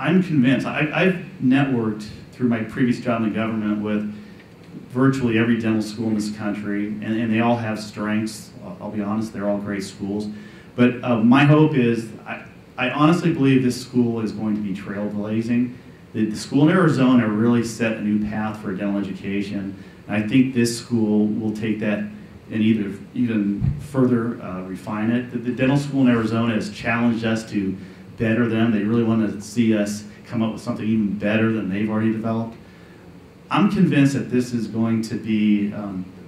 I'm convinced. I've networked through my previous job in the government with virtually every dental school in this country, and they all have strengths. I'll be honest, they're all great schools. But my hope is, I honestly believe this school is going to be trailblazing. The school in Arizona really set a new path for dental education. And I think this school will take that and even further refine it. The dental school in Arizona has challenged us to better them. They really want to see us come up with something even better than they've already developed. I'm convinced that this is going to be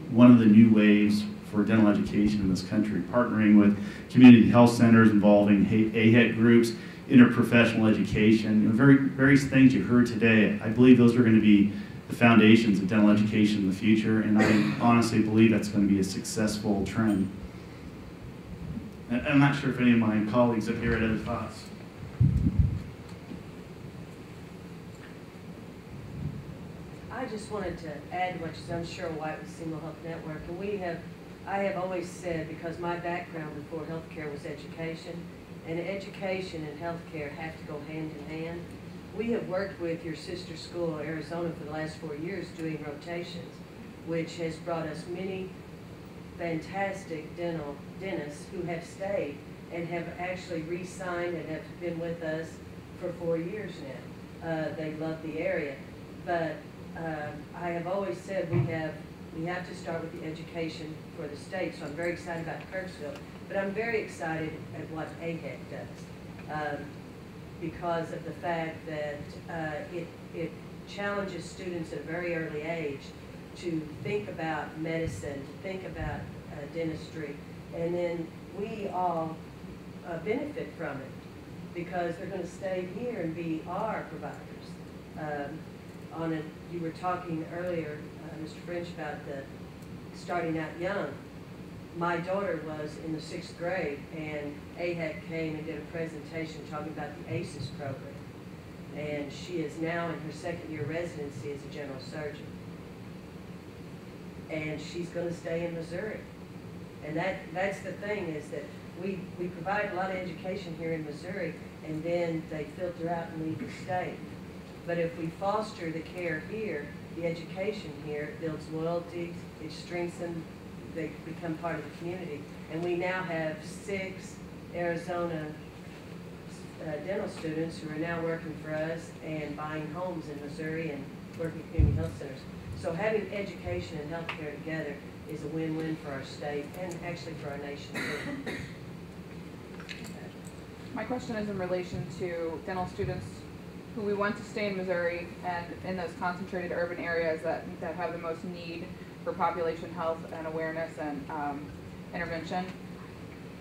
one of the new waves for dental education in this country, partnering with community health centers involving AHEC groups, interprofessional education, various things you heard today. I believe those are going to be the foundations of dental education in the future, and I honestly believe that's going to be a successful trend. I'm not sure if any of my colleagues up here had other thoughts. I just wanted to add, which is I'm Cheryl White with Single Health Network, and I have always said, because my background before healthcare was education, and education and healthcare have to go hand in hand. We have worked with your sister school, Arizona, for the last 4 years doing rotations, which has brought us many fantastic dentists who have stayed and have actually re-signed and have been with us for 4 years now. They love the area. But I have always said we have to start with the education for the state, so I'm very excited about Kirksville, but I'm very excited at what AHEC does because of the fact that it challenges students at a very early age to think about medicine, to think about dentistry, and then we all benefit from it because they're going to stay here and be our providers. You were talking earlier, Mr. French, about the starting out young. My daughter was in the 6th grade, and AHEC came and did a presentation talking about the ACES program. And she is now in her 2nd year residency as a general surgeon. And she's going to stay in Missouri. And that's the thing, is that we provide a lot of education here in Missouri, and then they filter out and leave the state. But if we foster the care here, the education here, it builds loyalty, it strengthens, they become part of the community. And we now have 6 Arizona dental students who are now working for us and buying homes in Missouri and working at community health centers. So having education and healthcare together is a win-win for our state and actually for our nation too. My question is in relation to dental students who we want to stay in Missouri and in those concentrated urban areas that have the most need for population health and awareness and intervention.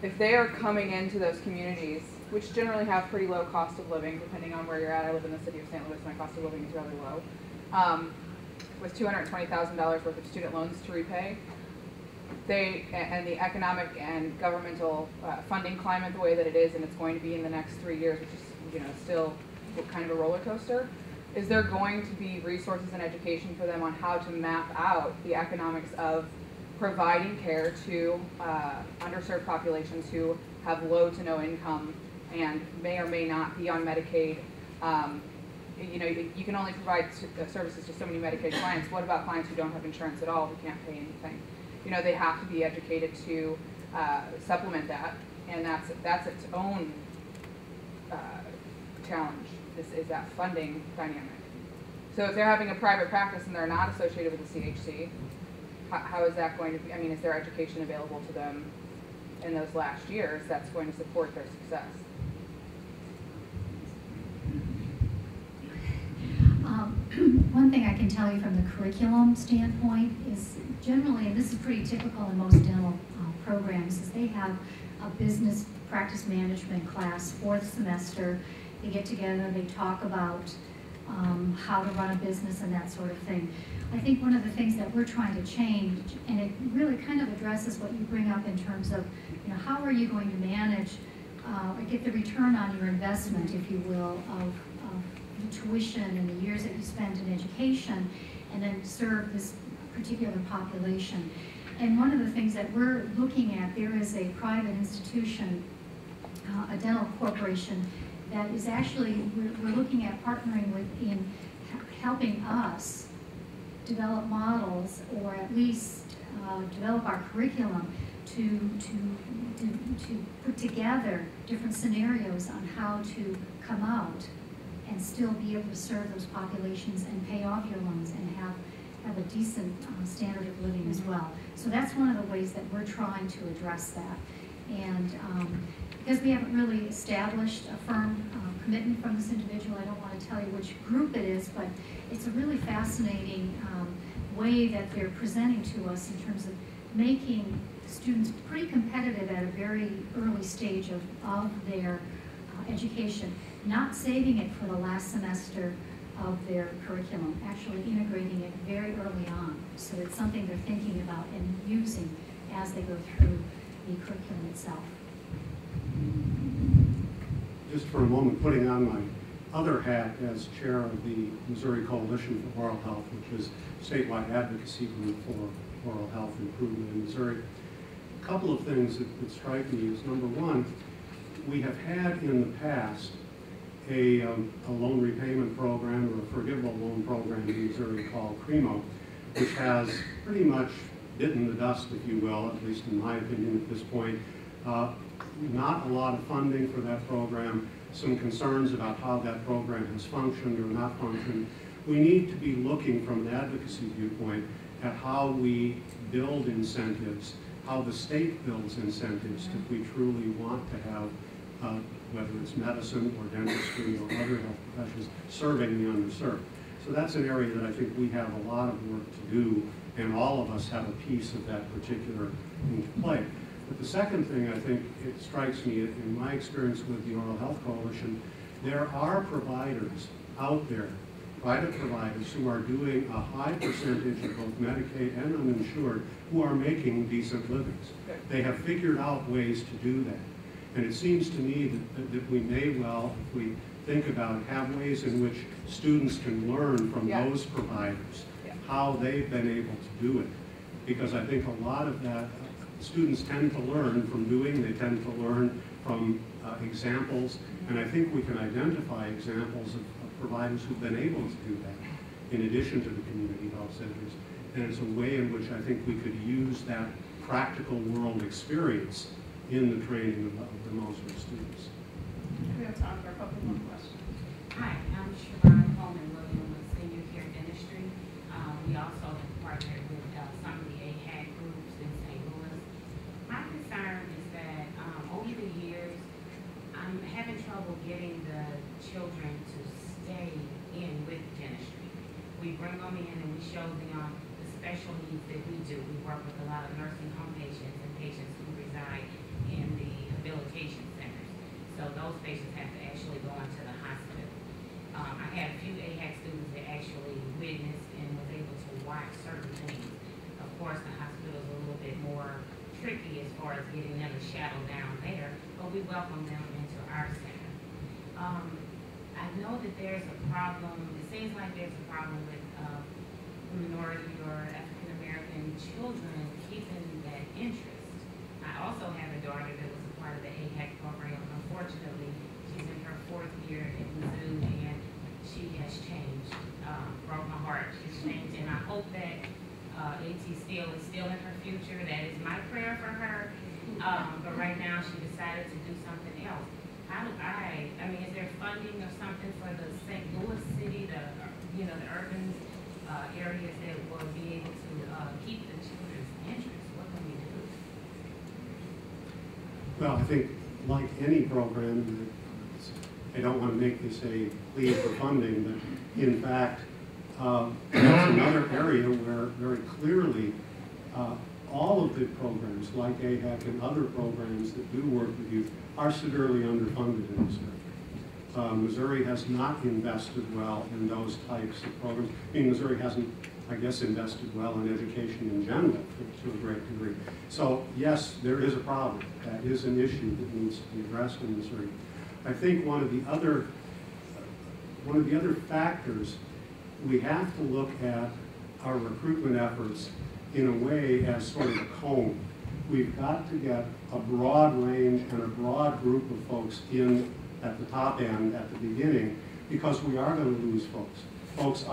If they are coming into those communities, which generally have pretty low cost of living, depending on where you're at. I live in the city of St. Louis, my cost of living is rather low. With $220,000 worth of student loans to repay, and the economic and governmental funding climate the way that it is, and it's going to be in the next 3 years, which is still kind of a roller coaster. Is there going to be resources and education for them on how to map out the economics of providing care to underserved populations who have low to no income and may or may not be on Medicaid? You can only provide services to so many Medicaid clients. What about clients who don't have insurance at all, who can't pay anything? They have to be educated to supplement that, and that's its own challenge. This is that funding dynamic. So if they're having a private practice and they're not associated with the CHC, how is that going to be? Is there education available to them in those last years that's going to support their success? One thing I can tell you from the curriculum standpoint is generally, and this is pretty typical in most dental programs, is they have a business practice management class 4th semester. They get together, they talk about how to run a business and that sort of thing. I think one of the things that we're trying to change, and it really kind of addresses what you bring up in terms of, how are you going to manage or get the return on your investment, if you will, of the tuition and the years that you spend in education, and then serve this particular population. And one of the things that we're looking at, there is a private institution, a dental corporation, that is actually, we're looking at partnering with in helping us develop models, or at least develop our curriculum to put together different scenarios on how to come out and still be able to serve those populations and pay off your loans and have a decent standard of living as well. So that's one of the ways that we're trying to address that. And because we haven't really established a firm commitment from this individual, I don't want to tell you which group it is, but it's a really fascinating way that they're presenting to us in terms of making students pretty competitive at a very early stage of their education, not saving it for the last semester of their curriculum, actually integrating it very early on, so it's something they're thinking about and using as they go through the curriculum itself. Just for a moment, putting on my other hat as chair of the Missouri Coalition for Oral Health, which is a statewide advocacy group for oral health improvement in Missouri. A couple of things that strike me is, number one, we have had in the past a loan repayment program, or a forgivable loan program in Missouri called CREMO, which has pretty much bitten the dust, if you will, at least in my opinion at this point. Not a lot of funding for that program, some concerns about how that program has functioned or not functioned. We need to be looking from an advocacy viewpoint at how we build incentives, how the state builds incentives if we truly want to have, whether it's medicine or dentistry or other health professions, serving the underserved. So that's an area that I think we have a lot of work to do, and all of us have a piece of that particular thing to play. But the second thing, I think it strikes me in my experience with the Oral Health Coalition, there are providers out there, private providers, who are doing a high percentage of both Medicaid and uninsured, who are making decent livings. They have figured out ways to do that. And it seems to me that we may well, if we think about it, have ways in which students can learn from those providers how they've been able to do it. Because I think a lot of that, students tend to learn from doing, they tend to learn from examples, and I think we can identify examples of providers who've been able to do that, in addition to the community health centers. And it's a way in which I think we could use that practical world experience in the training of the MOSER students. We have time for a couple more questions. Hi, I'm Siobhan Coleman William with Senior Care Dentistry. We also have partnered with some of the AHAC groups in St. Louis. My concern is that over the years, I'm having trouble getting the children to stay in with dentistry. We bring them in and we show them the special needs that we do. We work with a lot of nursing home patients and patients who reside in the rehabilitation centers. So those patients have to actually go into the hospital. I had a few AHAC students that actually witnessed and was able to watch certain things. Of course, the hospital is a little bit more tricky as far as getting them to shadow down there, but we welcome them into our center. I know that there's a problem, it seems like there's a problem with minority or African American children keeping that interest. I also have a daughter that was a part of the AHAC program. Unfortunately, she's in her 4th year at Mizzou, and she has changed. Broke my heart. She's changed, and I hope that AT Steele is still in her future. That is my prayer for her. But right now, she decided to do something else. How do I mean, is there funding or something for the St. Louis city, the urban areas that will be able to keep the children's interest? What can we do? Well, I think, like any program, I don't want to make this a plea for funding, but in fact, that's another area where very clearly all of the programs, like AHAC and other programs that do work with youth, are severely underfunded in Missouri. Missouri has not invested well in those types of programs. I mean, Missouri hasn't, I guess, invested well in education in general to a great degree. So yes, there is a problem. That is an issue that needs to be addressed in Missouri. I think one of the other factors, we have to look at our recruitment efforts in a way as sort of a cone. We've got to get a broad range and a broad group of folks in at the top end at the beginning, because we are going to lose folks. Folks